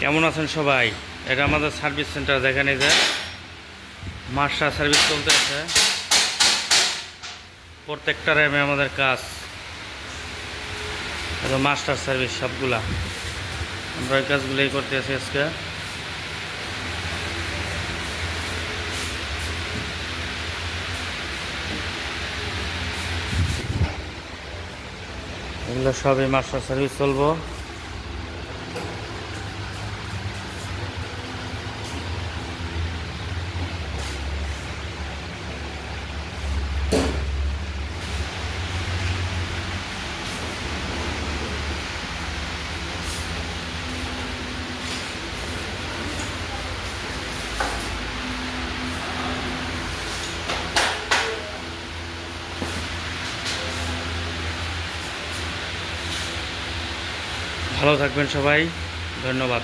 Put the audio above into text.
কেমন আছেন সবাই? এটা আমাদের সার্ভিস সেন্টার, দেখেন এই যে মার্শা সার্ভিস চলতেছে। প্রত্যেকটা র্যামে আমাদের কাজ, মাস্টার সার্ভিস সবগুলা আমরা ওই কাজগুলোই করতে আছি আজকে। এগুলো সবই মাস্টার সার্ভিস চলবো। ভালো থাকবেন সবাই, ধন্যবাদ।